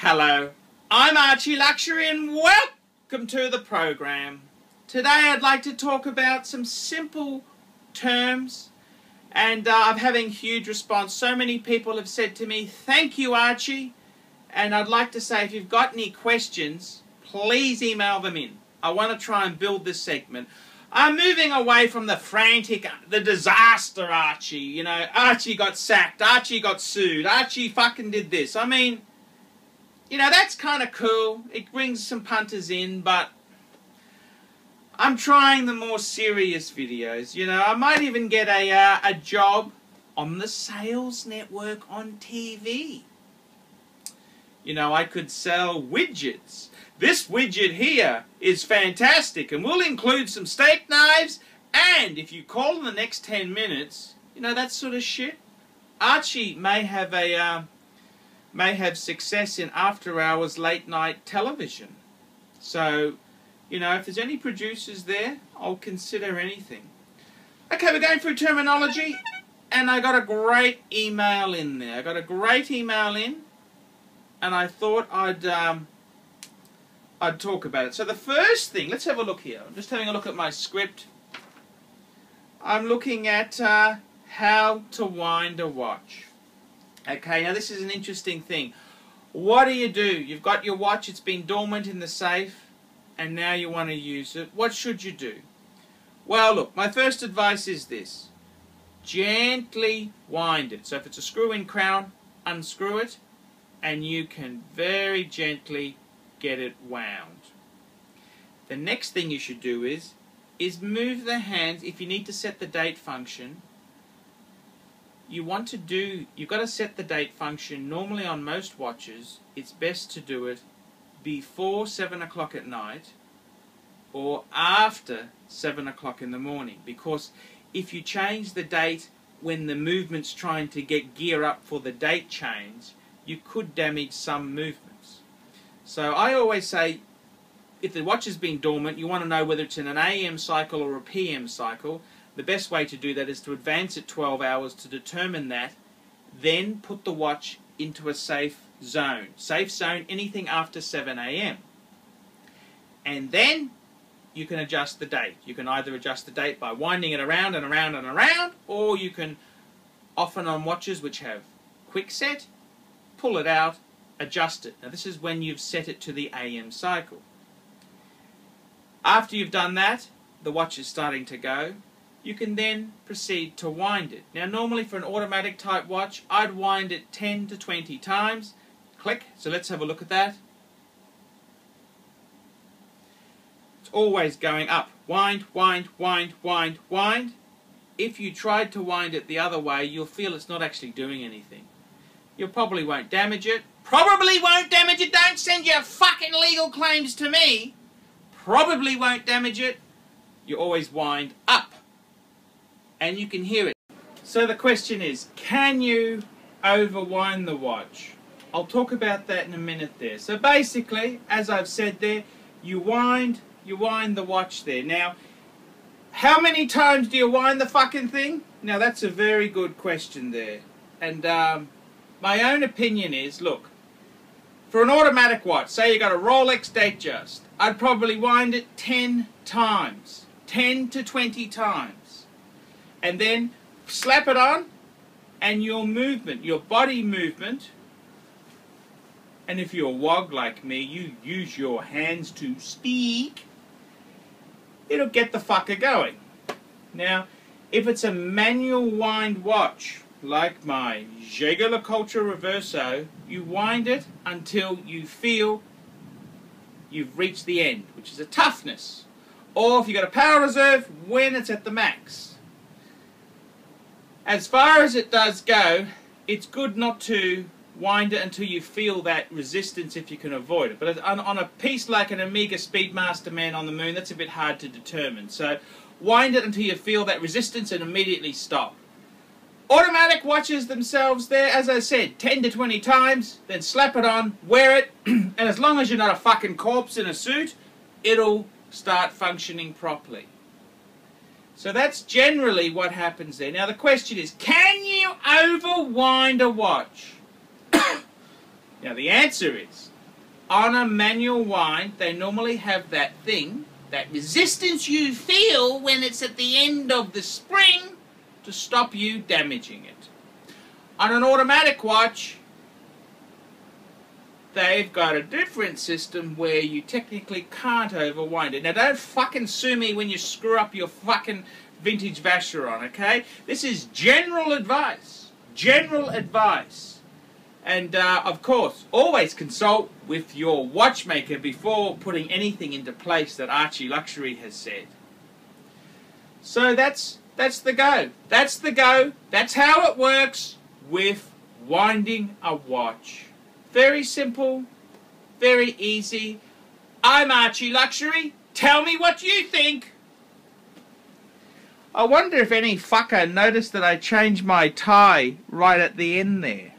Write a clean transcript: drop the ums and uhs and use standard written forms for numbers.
Hello, I'm Archie Luxury and welcome to the program. Today I'd like to talk about some simple terms, and I'm having huge response. So many people have said to me, thank you Archie, and I'd like to say if you've got any questions, please email them in. I want to try and build this segment. I'm moving away from the frantic, the disaster Archie. You know, Archie got sacked, Archie got sued, Archie fucking did this. I mean, you know, that's kind of cool. It brings some punters in, but I'm trying the more serious videos. You know, I might even get a job on the Sales Network on TV. You know, I could sell widgets. This widget here is fantastic and will include some steak knives, and if you call in the next 10 minutes, you know, that sort of shit. Archie may have success in after-hours late-night television. So, you know, if there's any producers there, I'll consider anything. Okay, we're going through terminology, and I got a great email in there. I got a great email in, and I thought I'd talk about it. So the first thing, let's have a look here. I'm just having a look at my script. I'm looking at how to wind a watch. Okay, now this is an interesting thing. What do? You've got your watch, it's been dormant in the safe, and now you want to use it. What should you do? Well, look, my first advice is this. Gently wind it. So if it's a screw-in crown, unscrew it, and you can very gently get it wound. The next thing you should do is move the hands. If you need to set the date function, you've got to set the date function. Normally on most watches, it's best to do it before 7 o'clock at night or after 7 o'clock in the morning, because if you change the date when the movement's trying to gear up for the date change, you could damage some movements. So I always say, if the watch has been dormant, you want to know whether it's in an AM cycle or a PM cycle. The best way to do that is to advance it 12 hours to determine that, then put the watch into a safe zone. Safe zone, anything after 7 AM. And then you can adjust the date. You can either adjust the date by winding it around and around and around, or you can, often on watches which have quick set, pull it out, adjust it. Now this is when you've set it to the AM cycle. After you've done that, the watch is starting to go. You can then proceed to wind it. Now normally for an automatic type watch, I'd wind it 10 to 20 times. Click. So let's have a look at that. It's always going up. Wind, wind, wind, wind, wind. If you tried to wind it the other way, you'll feel it's not actually doing anything. You probably won't damage it. Probably won't damage it. Don't send your fucking legal claims to me. Probably won't damage it. You always wind up. And you can hear it. So the question is, can you overwind the watch? I'll talk about that in a minute there. So basically, as I've said there, you wind the watch there. Now, how many times do you wind the fucking thing? Now that's a very good question there. And my own opinion is, look, for an automatic watch, say you got a Rolex Datejust, I'd probably wind it 10 times. 10 to 20 times. And then slap it on, and your movement, your body movement, and if you're a wog like me, you use your hands to speak, it'll get the fucker going. Now, if it's a manual wind watch, like my Jaeger-LeCoultre Reverso, you wind it until you feel you've reached the end, which is a toughness. Or if you've got a power reserve, when it's at the max. As far as it does go, it's good not to wind it until you feel that resistance if you can avoid it. But on a piece like an Omega Speedmaster Man on the Moon, that's a bit hard to determine. So wind it until you feel that resistance and immediately stop. Automatic watches themselves there, as I said, 10 to 20 times, then slap it on, wear it, and as long as you're not a fucking corpse in a suit, it'll start functioning properly. So that's generally what happens there. Now the question is, can you overwind a watch? Now the answer is, on a manual wind, they normally have that thing, that resistance you feel when it's at the end of the spring, to stop you damaging it. On an automatic watch, they've got a different system where you technically can't overwind it. Now, don't fucking sue me when you screw up your fucking vintage Vacheron, okay? This is general advice. General advice. And, of course, always consult with your watchmaker before putting anything into place that Archie Luxury has said. So that's the go. That's the go. That's how it works with winding a watch. Very simple, very easy. I'm Archie Luxury. Tell me what you think. I wonder if any fucker noticed that I changed my tie right at the end there.